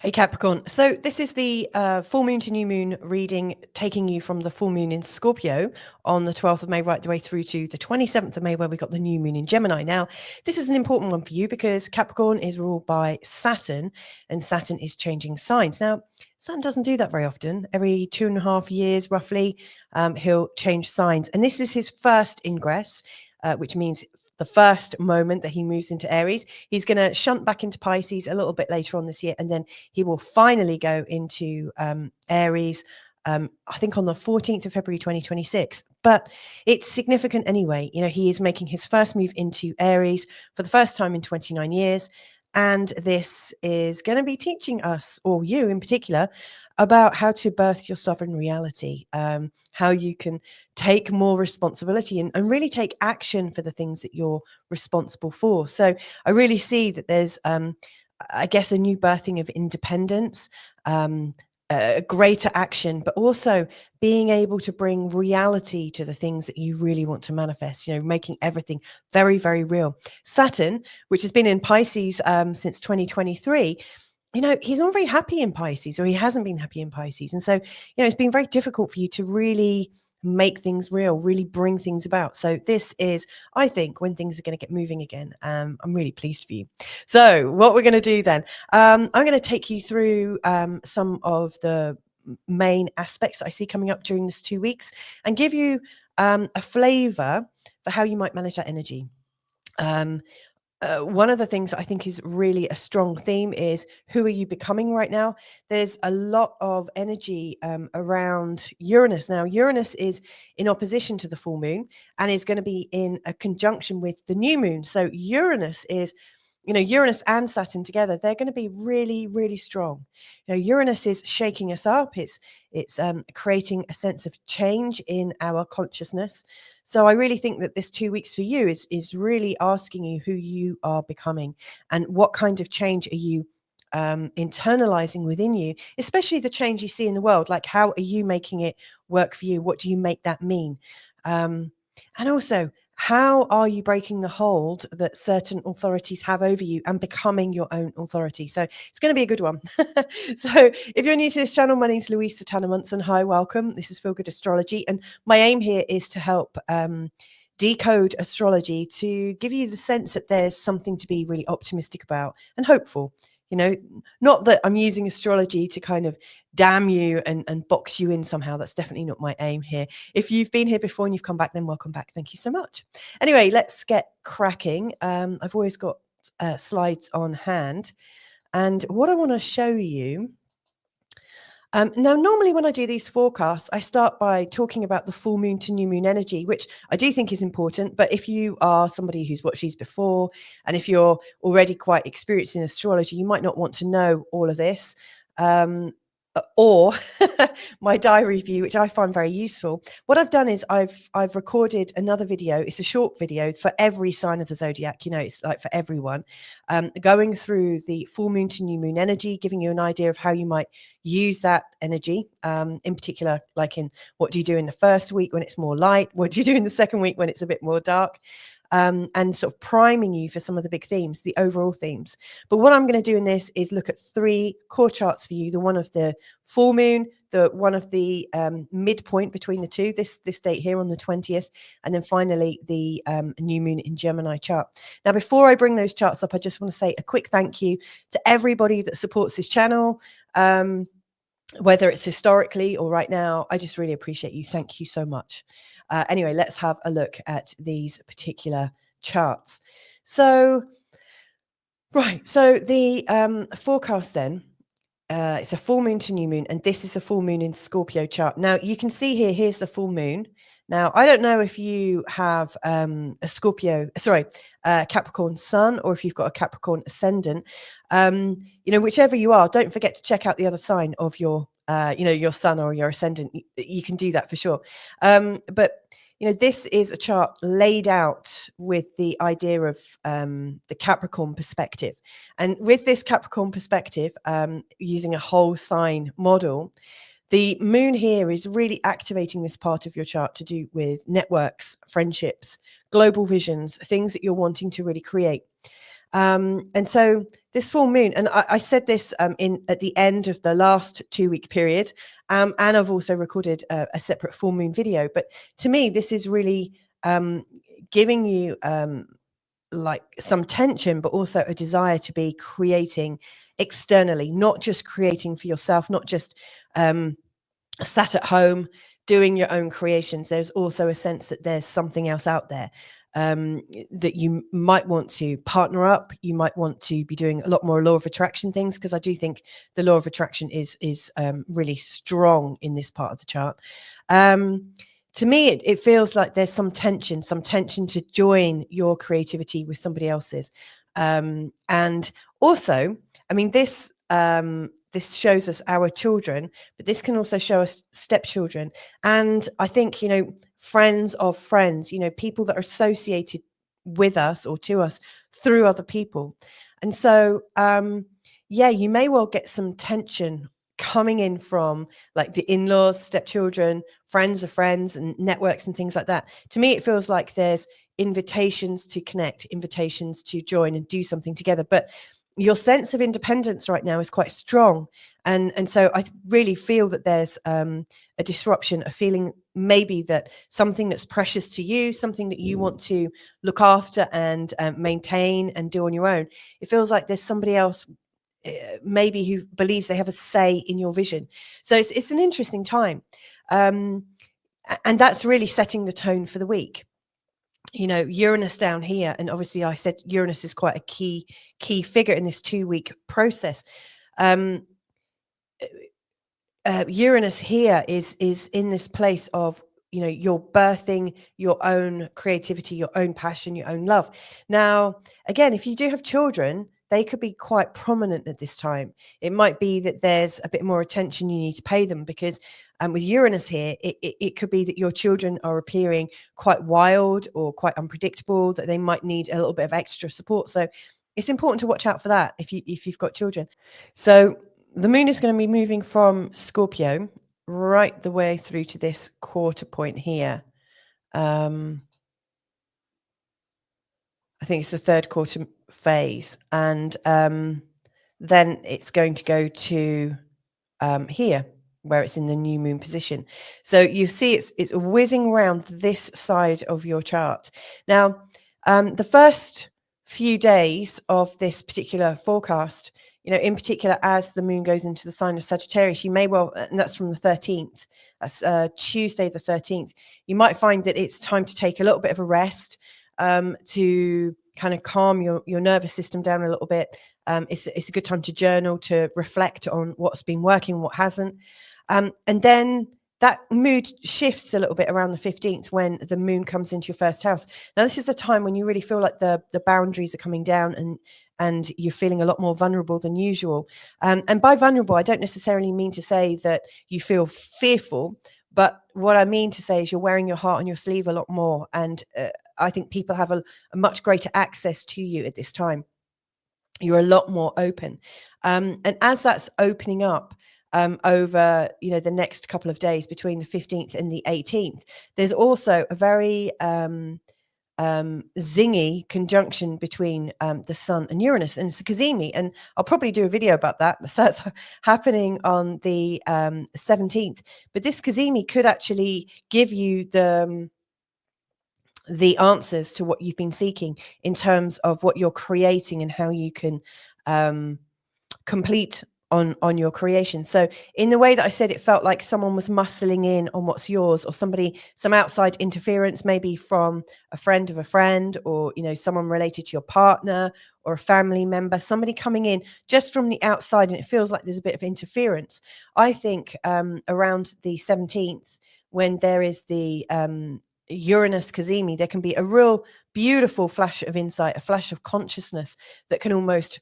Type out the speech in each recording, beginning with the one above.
Hey Capricorn. So this is the full moon to new moon reading, taking you from the full moon in Scorpio on the 12th of May right the way through to the 27th of May, where we got the new moon in Gemini. Now, this is an important one for you because Capricorn is ruled by Saturn, and Saturn is changing signs. Now, Saturn doesn't do that very often. Every 2.5 years, roughly, he'll change signs. And this is his first ingress, which means the first moment that he moves into Aries. He's going to shunt back into Pisces a little bit later on this year, and then he will finally go into Aries, I think on the 14th of February 2026. But it's significant anyway. You know, he is making his first move into Aries for the first time in 29 years. And this is going to be teaching us, or you in particular, about how to birth your sovereign reality, how you can take more responsibility and really take action for the things that you're responsible for. So I really see that there's, I guess, a new birthing of independence, greater action, but also being able to bring reality to the things that you really want to manifest, you know, making everything very, very real. Saturn, which has been in Pisces since 2023, you know, he's not very happy in Pisces, or he hasn't been happy in Pisces. And so, you know, it's been very difficult for you to really make things real, really bring things about. So this is, I think, when things are going to get moving again. I'm really pleased for you. So what we're going to do then, I'm going to take you through some of the main aspects that I see coming up during this 2 weeks and give you a flavor for how you might manage that energy. One of the things that I think is really a strong theme is, who are you becoming right now? There's a lot of energy around Uranus. Now, Uranus is in opposition to the full moon and is going to be in a conjunction with the new moon. So Uranus is, you know, Uranus and Saturn together, they're going to be really, really strong. You know, Uranus is shaking us up. It's creating a sense of change in our consciousness. So I really think that this 2 weeks for you is really asking you who you are becoming and what kind of change are you internalizing within you, especially the change you see in the world. Like, how are you making it work for you? What do you make that mean? And also, how are you breaking the hold that certain authorities have over you and becoming your own authority? So it's going to be a good one. So if you're new to this channel, my name's Louisa Tanner-Munson. Hi, welcome. This is Feel Good Astrology. And my aim here is to help decode astrology to give you the sense that there's something to be really optimistic about and hopeful. You know, not that I'm using astrology to kind of damn you and box you in somehow. That's definitely not my aim here. If you've been here before and you've come back, then welcome back. Thank you so much. Anyway, let's get cracking. I've always got slides on hand. And what I want to show you, now, normally when I do these forecasts, I start by talking about the full moon to new moon energy, which I do think is important. But if you are somebody who's watched these before, and if you're already quite experienced in astrology, you might not want to know all of this. Or my diary view, which I find very useful. What I've done is I've recorded another video. It's a short video for every sign of the zodiac. You know, it's like for everyone, going through the full moon to new moon energy, giving you an idea of how you might use that energy. In particular, like in, what do you do in the first week when it's more light? What do you do in the second week when it's a bit more dark? And sort of priming you for some of the big themes, the overall themes. But what I'm going to do in this is look at 3 core charts for you: the one of the full moon, the one of the midpoint between the two, this date here on the 20th, and then finally the new moon in Gemini chart. Now, before I bring those charts up, I just want to say a quick thank you to everybody that supports this channel. Whether it's historically or right now, I just really appreciate you. Thank you so much. Anyway, let's have a look at these particular charts. So, right, so the forecast then, it's a full moon to new moon, and this is a full moon in Scorpio chart. Now, you can see here, here's the full moon. Now, I don't know if you have Capricorn sun, or if you've got a Capricorn ascendant. You know, whichever you are, don't forget to check out the other sign of your, you know, your sun or your ascendant. You can do that for sure. But you know, this is a chart laid out with the idea of the Capricorn perspective. And with this Capricorn perspective, using a whole sign model, the moon here is really activating this part of your chart to do with networks, friendships, global visions, things that you're wanting to really create. And so this full moon, and I said this at the end of the last 2-week period, and I've also recorded a separate full moon video. But to me, this is really giving you like some tension, but also a desire to be creating externally, not just creating for yourself, not just sat at home doing your own creations. There's also a sense that there's something else out there that you might want to partner up. You might want to be doing a lot more law of attraction things, because I do think the law of attraction is really strong in this part of the chart. To me, it feels like there's some tension to join your creativity with somebody else's. And also, I mean, this shows us our children, but this can also show us stepchildren. And I think, friends of friends, people that are associated with us or to us through other people. And so, you may well get some tension coming in from like the in-laws, stepchildren, friends of friends, and networks and things like that. To me, it feels like there's invitations to connect, invitations to join and do something together. But your sense of independence right now is quite strong. And so I really feel that there's a disruption, a feeling maybe that something that's precious to you, something that you want to look after and maintain and do on your own. It feels like there's somebody else maybe who believes they have a say in your vision. So it's an interesting time. And that's really setting the tone for the week. Uranus down here, and obviously I said Uranus is quite a key figure in this 2-week process. Uranus here is in this place of you're birthing your own creativity, your own passion, your own love. Now, again, if you do have children, they could be quite prominent at this time. It might be that there's a bit more attention you need to pay them, because with Uranus here, it could be that your children are appearing quite wild or quite unpredictable, that they might need a little bit of extra support. So it's important to watch out for that if you've got children. So the moon is going to be moving from Scorpio right the way through to this quarter point here. I think it's the third quarter phase. And then it's going to go to here, where it's in the new moon position. So you see it's whizzing around this side of your chart. Now, the first few days of this particular forecast, in particular, as the moon goes into the sign of Sagittarius, you may well, and that's from the 13th, that's Tuesday the 13th, you might find that it's time to take a little bit of a rest, to kind of calm your nervous system down a little bit. It's a good time to journal, to reflect on what's been working, what hasn't. And then that mood shifts a little bit around the 15th when the moon comes into your first house. Now, this is a time when you really feel like the boundaries are coming down and you're feeling a lot more vulnerable than usual. And by vulnerable, I don't necessarily mean to say that you feel fearful, but what I mean to say is you're wearing your heart on your sleeve a lot more. And I think people have a much greater access to you at this time. You're a lot more open. And as that's opening up over, the next couple of days between the 15th and the 18th, there's also a very zingy conjunction between the Sun and Uranus, and it's a cazimi, and I'll probably do a video about that. So that's happening on the 17th. But this cazimi could actually give you the answers to what you've been seeking in terms of what you're creating and how you can complete on your creation. So in the way that I said, it felt like someone was muscling in on what's yours, or some outside interference, maybe from a friend of a friend, or someone related to your partner or a family member, somebody coming in just from the outside, and it feels like there's a bit of interference. I think around the 17th, when there is the Uranus cazimi, there can be a real beautiful flash of insight, a flash of consciousness that can almost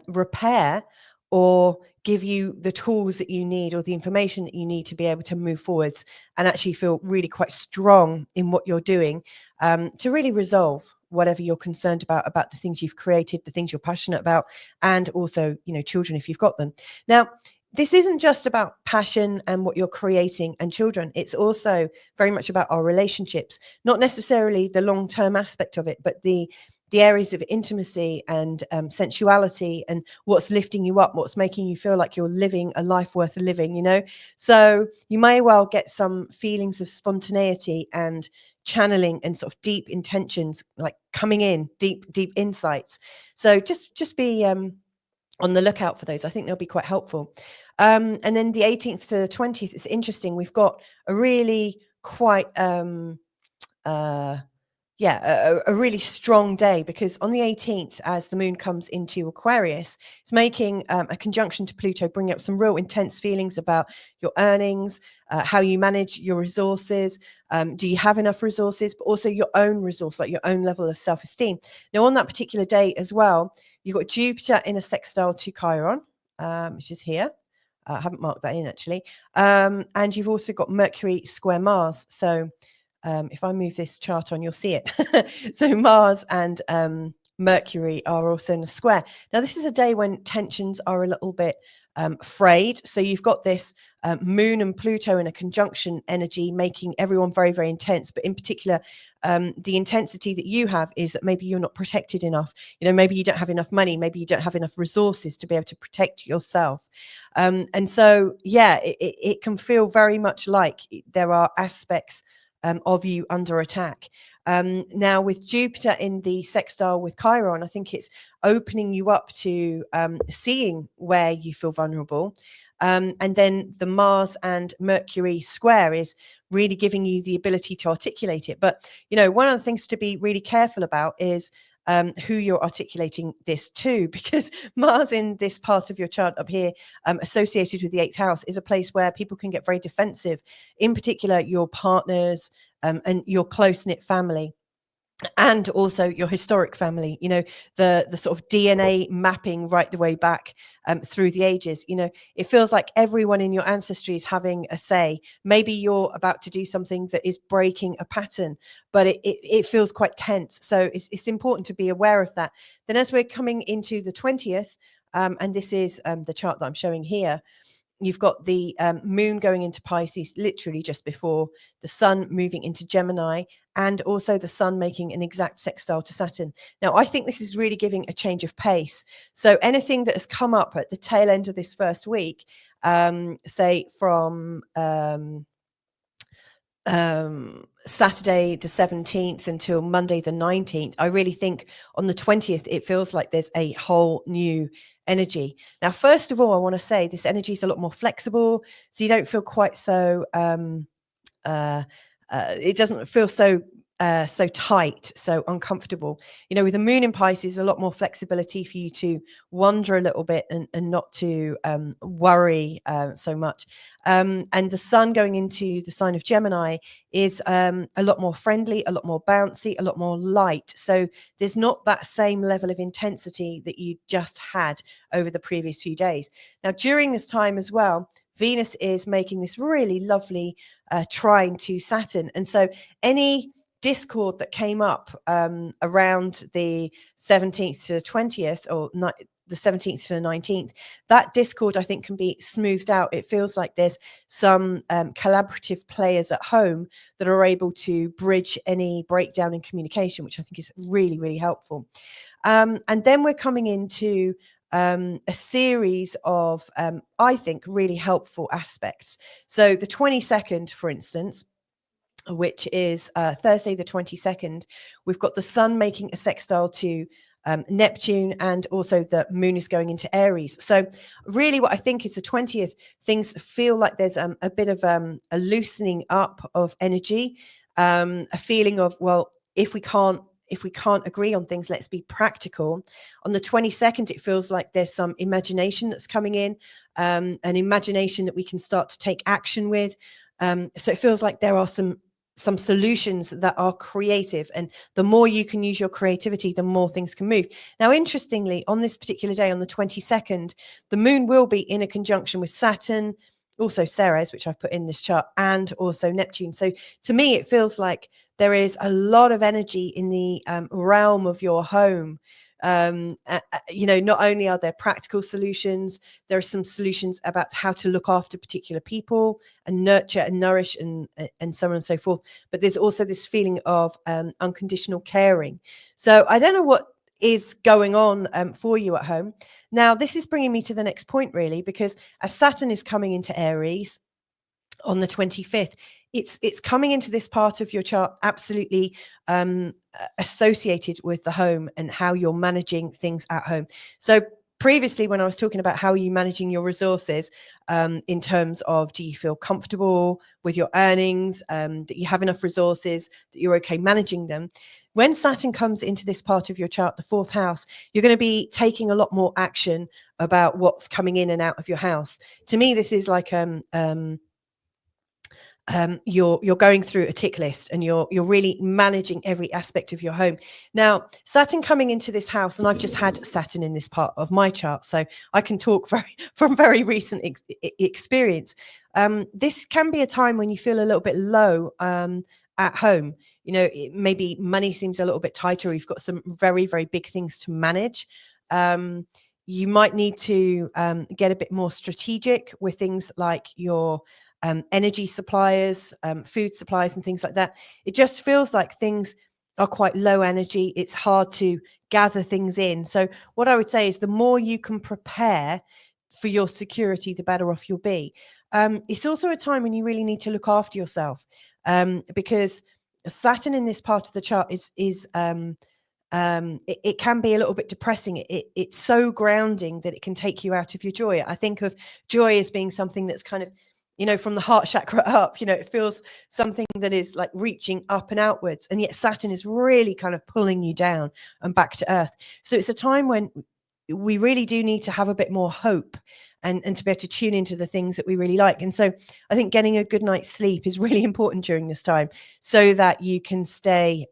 repair or give you the tools that you need, or the information that you need to be able to move forwards and actually feel really quite strong in what you're doing, to really resolve whatever you're concerned about the things you've created, the things you're passionate about, and also, children if you've got them. Now, this isn't just about passion and what you're creating and children. It's also very much about our relationships, not necessarily the long-term aspect of it, but the the areas of intimacy and sensuality and what's lifting you up, what's making you feel like you're living a life worth living, you know. So you may well get some feelings of spontaneity and channeling and sort of deep intentions, like coming in, deep insights. So just be on the lookout for those. I think they'll be quite helpful. And then the 18th to the 20th, it's interesting. We've got a really quite a really strong day, because on the 18th, as the moon comes into Aquarius, it's making a conjunction to Pluto, bringing up some real intense feelings about your earnings, how you manage your resources. Do you have enough resources, but also your own resource, like your own level of self-esteem. Now, on that particular day as well, you've got Jupiter in a sextile to Chiron, which is here. I haven't marked that in actually. And you've also got Mercury square Mars. So if I move this chart on, you'll see it. So Mars and Mercury are also in a square. Now, this is a day when tensions are a little bit frayed. So you've got this moon and Pluto in a conjunction energy, making everyone very, very intense. But in particular, the intensity that you have is that maybe you're not protected enough. You know, maybe you don't have enough money. Maybe you don't have enough resources to be able to protect yourself. And so, yeah, it can feel very much like there are aspects of you under attack. Now, with Jupiter in the sextile with Chiron, I think it's opening you up to seeing where you feel vulnerable. And then the Mars and Mercury square is really giving you the ability to articulate it. But, you know, one of the things to be really careful about is who you're articulating this to, because Mars in this part of your chart up here, associated with the 8th house, is a place where people can get very defensive, in particular your partners and your close-knit family. And also your historic family, you know, the sort of DNA mapping right the way back through the ages. You know, it feels like everyone in your ancestry is having a say. Maybe you're about to do something that is breaking a pattern, but it feels quite tense. So it's important to be aware of that. Then as we're coming into the 20th, and this is the chart that I'm showing here, you've got the moon going into Pisces literally just before, the sun moving into Gemini, and also the sun making an exact sextile to Saturn. Now, I think this is really giving a change of pace. So anything that has come up at the tail end of this first week, say from Saturday the 17th until Monday the 19th, I really think on the 20th it feels like there's a whole new energy. Now, first of all, I want to say this energy is a lot more flexible, so you don't feel quite so it doesn't feel so tight, so uncomfortable. You know, with the moon in Pisces, a lot more flexibility for you to wander a little bit and not to worry so much. And the sun going into the sign of Gemini is a lot more friendly, a lot more bouncy, a lot more light. So there's not that same level of intensity that you just had over the previous few days. Now, during this time as well, Venus is making this really lovely trine to Saturn. And so any discord that came up around the 17th to the 20th, or the 17th to the 19th, that discord I think can be smoothed out. It feels like there's some collaborative players at home that are able to bridge any breakdown in communication, which I think is really, really helpful. And then we're coming into a series of, I think, really helpful aspects. So the 22nd, for instance, which is Thursday the 22nd, we've got the sun making a sextile to Neptune, and also the moon is going into Aries. So really what I think is the 20th, things feel like there's a bit of a loosening up of energy, a feeling of, well, if we can't agree on things, let's be practical. On the 22nd, it feels like there's some imagination that's coming in, an imagination that we can start to take action with. So it feels like there are some solutions that are creative, and the more you can use your creativity, the more things can move. Now, interestingly, on this particular day, on the 22nd, the moon will be in a conjunction with Saturn, also Ceres, which I've put in this chart, and also Neptune. So to me, it feels like there is a lot of energy in the realm of your home Not only are there practical solutions, there are some solutions about how to look after particular people and nurture and nourish and so on and so forth. But there's also this feeling of unconditional caring. So I don't know what is going on for you at home. Now, this is bringing me to the next point, really, because as Saturn is coming into Aries on the 25th, it's coming into this part of your chart absolutely associated with the home and how you're managing things at home. So previously, when I was talking about how are you managing your resources, in terms of, do you feel comfortable with your earnings, that you have enough resources, that you're okay managing them? When Saturn comes into this part of your chart, the fourth house, you're going to be taking a lot more action about what's coming in and out of your house. To me, this is like you're going through a tick list and you're really managing every aspect of your home. Now, Saturn coming into this house, and I've just had Saturn in this part of my chart, so I can talk from very recent experience. This can be a time when you feel a little bit low at home. Maybe money seems a little bit tighter, or you've got some very, very big things to manage. You might need to get a bit more strategic with things like your energy suppliers, food supplies, and things like that. It just feels like things are quite low energy. It's hard to gather things in. So what I would say is the more you can prepare for your security, the better off you'll be. It's also a time when you really need to look after yourself, because Saturn in this part of the chart is it can be a little bit depressing. It's so grounding that it can take you out of your joy. I think of joy as being something that's kind of, from the heart chakra up. It feels something that is like reaching up and outwards, and yet Saturn is really kind of pulling you down and back to earth. So it's a time when we really do need to have a bit more hope and to be able to tune into the things that we really like. And so I think getting a good night's sleep is really important during this time, so that you can stay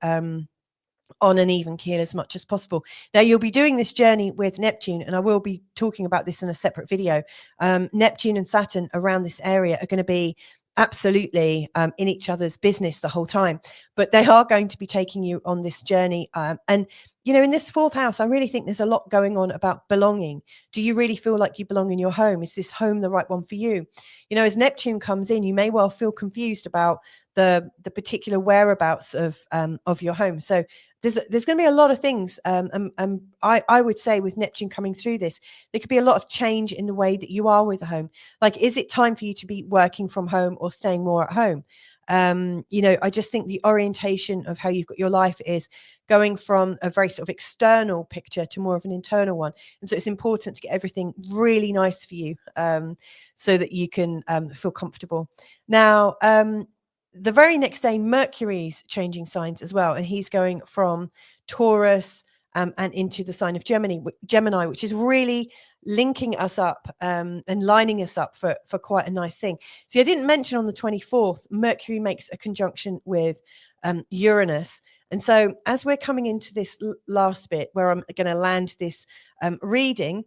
on an even keel as much as possible. Now, you'll be doing this journey with Neptune, and I will be talking about this in a separate video. Neptune and Saturn around this area are going to be absolutely in each other's business the whole time, but they are going to be taking you on this journey. And in this fourth house, I really think there's a lot going on about belonging. Do you really feel like you belong in your home? Is this home the right one for you? As Neptune comes in, you may well feel confused about the particular whereabouts of your home. So there's going to be a lot of things. I would say with Neptune coming through this, there could be a lot of change in the way that you are with the home. Like, is it time for you to be working from home or staying more at home? I just think the orientation of how you've got your life is going from a very sort of external picture to more of an internal one. And so it's important to get everything really nice for you, so that you can feel comfortable. Now, the very next day, Mercury's changing signs as well, and he's going from Taurus and into the sign of Gemini, which is really linking us up and lining us up for quite a nice thing. See, I didn't mention on the 24th, Mercury makes a conjunction with Uranus. And so as we're coming into this last bit where I'm going to land this reading,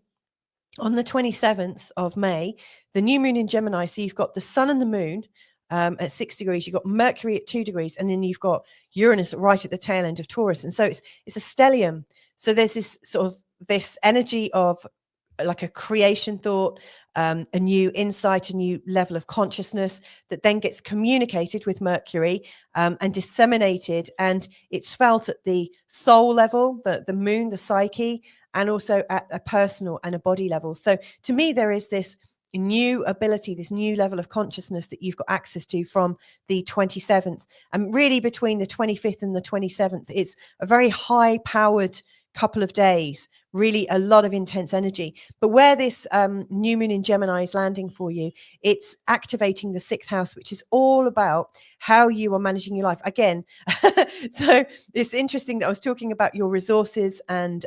on the 27th of May, the new moon in Gemini, so you've got the sun and the moon at 6 degrees, you've got Mercury at 2 degrees, and then you've got Uranus right at the tail end of Taurus. And so it's a stellium. So there's this sort of this energy of like a creation thought, a new insight, a new level of consciousness that then gets communicated with Mercury and disseminated, and it's felt at the soul level, the moon, the psyche, and also at a personal and a body level. So to me, there is this new ability, this new level of consciousness that you've got access to from the 27th. And really between the 25th and the 27th, it's a very high powered couple of days, really a lot of intense energy. But where this new moon in Gemini is landing for you, it's activating the 6th house, which is all about how you are managing your life. Again, so it's interesting that I was talking about your resources and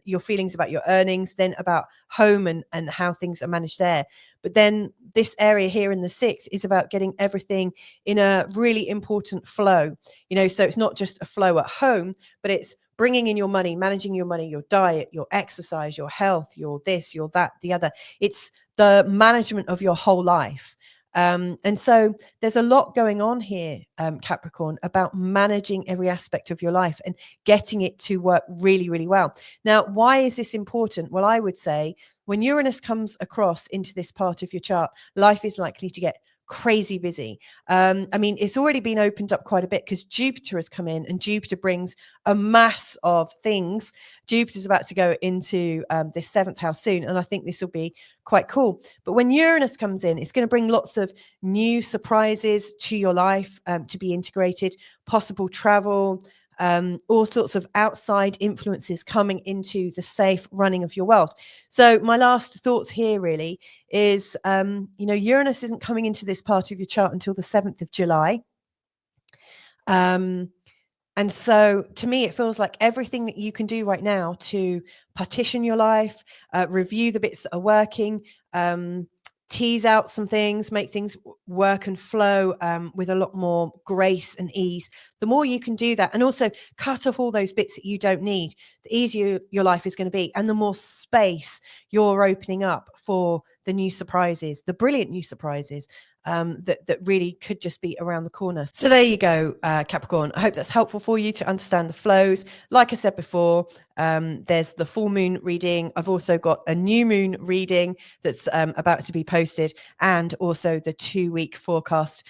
your feelings about your earnings, then about home and how things are managed there. But then this area here in the 6th is about getting everything in a really important flow, so it's not just a flow at home, but it's bringing in your money, managing your money, your diet, your exercise, your health, your this, your that, the other. It's the management of your whole life. And so there's a lot going on here, Capricorn, about managing every aspect of your life and getting it to work really, really well. Now, why is this important? Well, I would say when Uranus comes across into this part of your chart, life is likely to get crazy busy. I mean, it's already been opened up quite a bit because Jupiter has come in, and Jupiter brings a mass of things. Jupiter's about to go into this 7th house soon, and I think this will be quite cool. But when Uranus comes in, it's going to bring lots of new surprises to your life, to be integrated, possible travel, all sorts of outside influences coming into the safe running of your world. So my last thoughts here really is, Uranus isn't coming into this part of your chart until the 7th of July. And so to me, it feels like everything that you can do right now to partition your life, review the bits that are working, tease out some things, make things work and flow with a lot more grace and ease. The more you can do that, and also cut off all those bits that you don't need, the easier your life is going to be, and the more space you're opening up for the new surprises, the brilliant new surprises that really could just be around the corner. So there you go, Capricorn. I hope that's helpful for you to understand the flows. Like I said before, there's the full moon reading. I've also got a new moon reading that's about to be posted, and also the 2-week forecast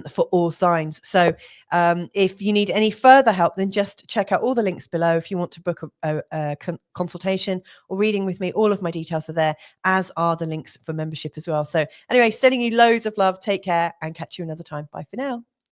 for all signs. So if you need any further help, then just check out all the links below. If you want to book a consultation or reading with me, all of my details are there, as are the links for membership as well. So anyway, sending you loads of love. Take care and catch you another time. Bye for now.